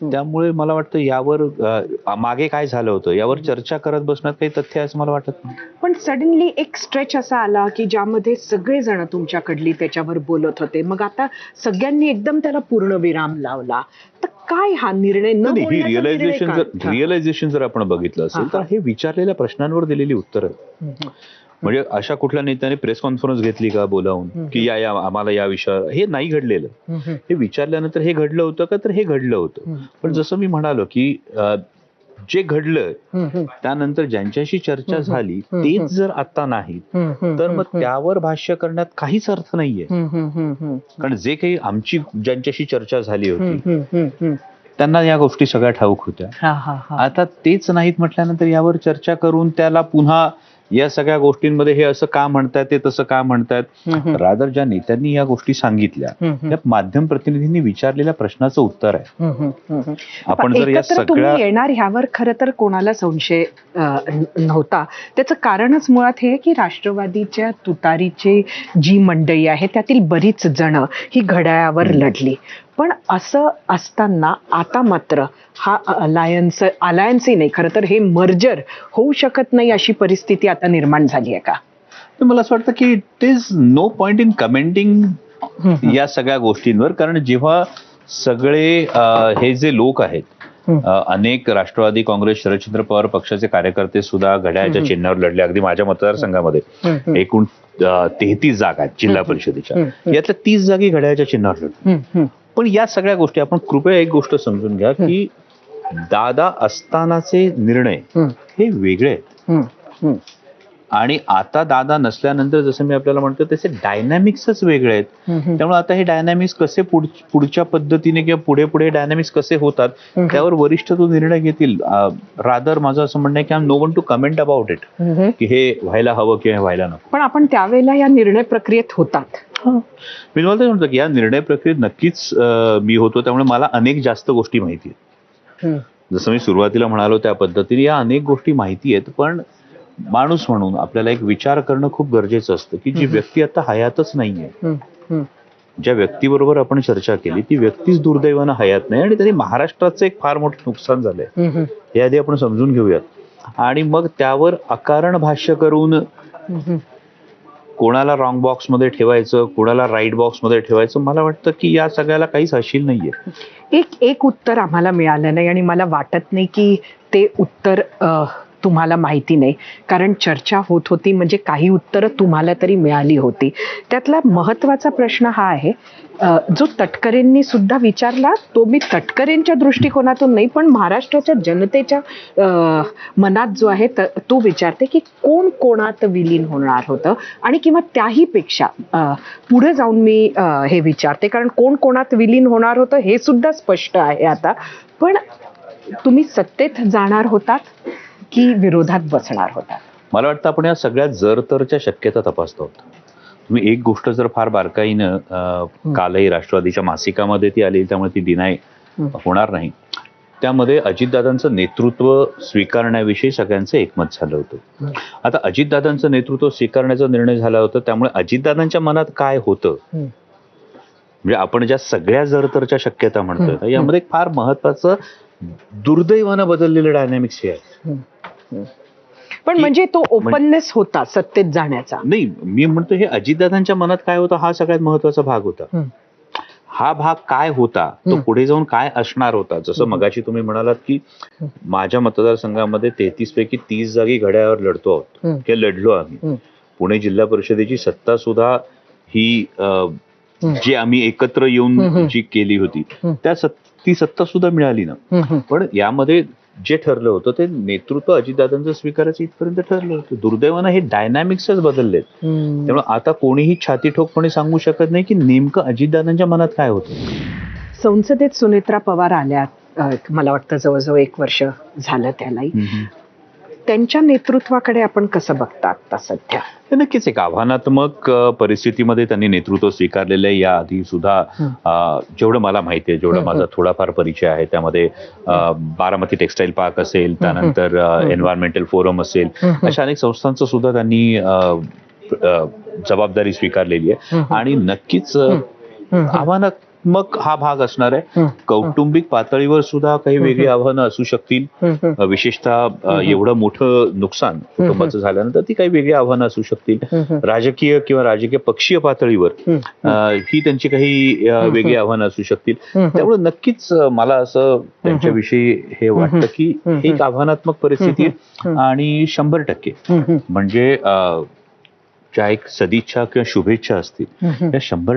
त्यामुळे मला वाटतं यावर मागे काय झालं होतं यावर चर्चा करत बसण्यात काही तथ्य आहे असं मला वाटत नाही. पण सडनली एक स्ट्रेच असा आला की ज्यामध्ये सगळेजण तुमच्याकडली त्याच्यावर बोलत होते, मग आता सगळ्यांनी एकदम त्याला पूर्ण विराम लावला. तर काय हा निर्णय न नाही, ही बोलण्याचा निर्णय का? रिअलायझेशन जर आपण बघितलं असेल तर हे विचारलेल्या प्रश्नांवर दिलेली उत्तर आहे. म्हणजे अशा कुठल्या नेत्याने प्रेस कॉन्फरन्स घेतली का बोलावून की या आम्हाला या विषयावर, हे नाही घडलेलं. हे विचारल्यानंतर हे घडलं होतं का, तर हे घडलं होतं. पण जसं मी म्हणालो की जे घडलं त्यानंतर ज्यांच्याशी चर्चा झाली तेच जर आता नाहीत तर मग त्यावर भाष्य करण्यात काहीच अर्थ नाहीये. कारण जे काही आमची ज्यांच्याशी चर्चा झाली होती त्यांना या गोष्टी सगळ्या ठाऊक होत्या. आता तेच नाहीत म्हटल्यानंतर यावर चर्चा करून त्याला पुन्हा या सगळ्या गोष्टींमध्ये हे असं का म्हणतात, ते तसं का म्हणतात, रादर ज्या नेत्यांनी या गोष्टी सांगितल्या त्या माध्यम प्रतिनिधींनी विचारलेल्या प्रश्नाचं उत्तर आहे. आपण जर या सगळ्या येणार ह्यावर खरं तर कोणाला संशय नव्हता. त्याचं कारणच मुळात हे की राष्ट्रवादीच्या तुतारीची जी मंडळी आहे त्यातील बरीच जण ही घड्याळावर लढली. पण असं असताना आता मात्र हा अलायन्सही नाही, खरं तर हे मर्जर होऊ शकत नाही अशी परिस्थिती आता निर्माण झाली आहे का? मला असं वाटतं की it is no point in commenting या सगळ्या गोष्टींवर. कारण जेव्हा सगळे हे जे लोक आहेत, अनेक राष्ट्रवादी काँग्रेस शरदचंद्र पवार पक्षाचे कार्यकर्ते सुद्धा घड्याळाच्या चिन्हावर लढले. अगदी माझ्या मतदारसंघामध्ये एकूण 33 जागा आहेत जिल्हा परिषदेच्या, यातल्या 30 जागी घड्याळाच्या चिन्हावर लढले. पण या सगळ्या गोष्टी आपण कृपया एक गोष्ट समजून घ्या की दादा असतानाचे निर्णय हे वेगळे आहेत आणि आता दादा नसल्यानंतर जसं मी आपल्याला म्हणतो त्याचे डायनॅमिक्सच वेगळे आहेत. त्यामुळे आता हे डायनॅमिक्स कसे पुढच्या पद्धतीने किंवा पुढे पुढे डायनॅमिक्स कसे होतात त्यावर वरिष्ठ तो निर्णय घेतील. रादर माझं असं म्हणणं आहे की I am no one to comment about it की हे व्हायला हवं किंवा व्हायला नको. पण आपण त्यावेळेला या निर्णय प्रक्रियेत होतात. मी तुम्हाला म्हणतो की या निर्णय प्रक्रियेत नक्कीच मी होतो. त्यामुळे मला अनेक जास्त गोष्टी माहिती आहेत. जसं मी सुरुवातीला म्हणालो त्या पद्धतीने या अनेक गोष्टी माहिती आहेत. पण माणूस म्हणून आपल्याला एक विचार करणं खूप गरजेचं असतं की जी व्यक्ती आता हयातच नाहीये, ज्या व्यक्तीबरोबर आपण चर्चा केली ती व्यक्तीच दुर्दैवानं हयात नाही आणि त्यांनी महाराष्ट्राचं एक फार मोठं नुकसान झालंय हे आधी आपण समजून घेऊयात. आणि मग त्यावर अकारण भाष्य करून कोणाला रॉंग बॉक्स मध्ये ठेवायचं, कोणाला राईट बॉक्स मध्ये ठेवायचं, मला वाटतं की या सगळ्याला काहीच हशील नाहीये. एक उत्तर आम्हाला मिळालं नाही आणि मला वाटत नाही की ते उत्तर तुम्हाला माहिती नाही, कारण चर्चा होत होती म्हणजे काही उत्तरं तुम्हाला तरी मिळाली होती. त्यातला महत्वाचा प्रश्न हा आहे जो तटकरेंनी सुद्धा विचारला. तो मी तटकरेंच्या दृष्टिकोनातून नाही पण महाराष्ट्राच्या जनतेच्या मनात जो आहे तो विचारते की कोण कोणात विलीन होणार होतं. आणि किंवा त्याही पेक्षा पुढे जाऊन मी हे विचारते, कारण कोण कोणात विलीन होणार होतं हे सुद्धा स्पष्ट आहे आता. पण तुम्ही सत्तेत जाणार होतात की विरोधात बसणार होता? मला वाटतं आपण या सगळ्या जर तरच्या शक्यता तपासतो. तुम्ही एक गोष्ट जर फार बारकाईनं कालही राष्ट्रवादीच्या मासिकामध्ये ती आली त्यामुळे ती डिनाय होणार नाही. त्यामध्ये अजितदादांचं नेतृत्व स्वीकारण्याविषयी सगळ्यांचं एकमत झालं होतं. आता अजितदादांचं नेतृत्व स्वीकारण्याचा निर्णय झाला होता त्यामुळे अजितदादांच्या मनात काय होतं म्हणजे आपण ज्या सगळ्या जर तरच्या शक्यता म्हणतोय यामध्ये फार महत्वाचं दुर्दैवानं बदललेलं डायनॅमिक्स हे आहे. पण म्हणजे तो ओपननेस होता सत्तेत जाण्याचा. नाही, मी म्हणतो हे अजितदादांच्या मनात काय होतं हा सगळ्यात महत्वाचा भाग होता. हा भाग काय होता तो पुढे जाऊन काय असणार होता. जसं मगाशी तुम्ही म्हणालात की माझ्या मतदारसंघामध्ये 33 पैकी 30 जागी घड्याळावर लढतो आहोत किंवा लढलो आम्ही. पुणे जिल्हा परिषदेची सत्ता सुद्धा ही जी आम्ही एकत्र येऊन जी केली होती ती सत्ता सुद्धा मिळाली ना. पण यामध्ये जे ठरलं होतं ते नेतृत्व अजितदादांचं स्वीकारायचं इथपर्यंत ठरलं होतं. दुर्दैवानं हे डायनॅमिक्सच बदललेत. त्यामुळे आता कोणीही छाती ठोकपणे सांगू शकत नाही की नेमकं अजितदादांच्या मनात काय होतं. संसदेत सुनेत्रा पवार आल्या, मला वाटतं जवळजवळ 1 वर्ष झालं त्यालाही. त्यांच्या नेतृत्वाकडे आपण कसं बघता आता सध्या? नक्कीच एक आव्हानात्मक परिस्थितीमध्ये त्यांनी नेतृत्व स्वीकारलेलं आहे. या आधी सुद्धा जेवढं मला माहिती आहे, जेवढा माझा थोडाफार परिचय आहे त्यामध्ये बारामती टेक्सटाईल पार्क असेल, त्यानंतर एन्व्हायरमेंटल फोरम असेल, अशा अनेक संस्थांचं सुद्धा त्यांनी जबाबदारी स्वीकारलेली आहे. आणि नक्कीच मग हा भाग असणार आहे. कौटुंबिक पातळीवर सुद्धा काही वेगळी आव्हानं असू शकतील. विशेषतः एवढं मोठं नुकसान कुटुंबाचं झाल्यानंतर ती काही वेगळी आव्हानं असू शकतील. राजकीय किंवा राजकीय पक्षीय पातळीवर ही त्यांची काही वेगळी आव्हानं असू शकतील. त्यामुळे नक्कीच मला असं त्यांच्याविषयी हे वाटतं की एक आव्हानात्मक परिस्थिती आणि 100% म्हणजे ज्या एक सदिच्छा किंवा शुभेच्छा असतील त्या 100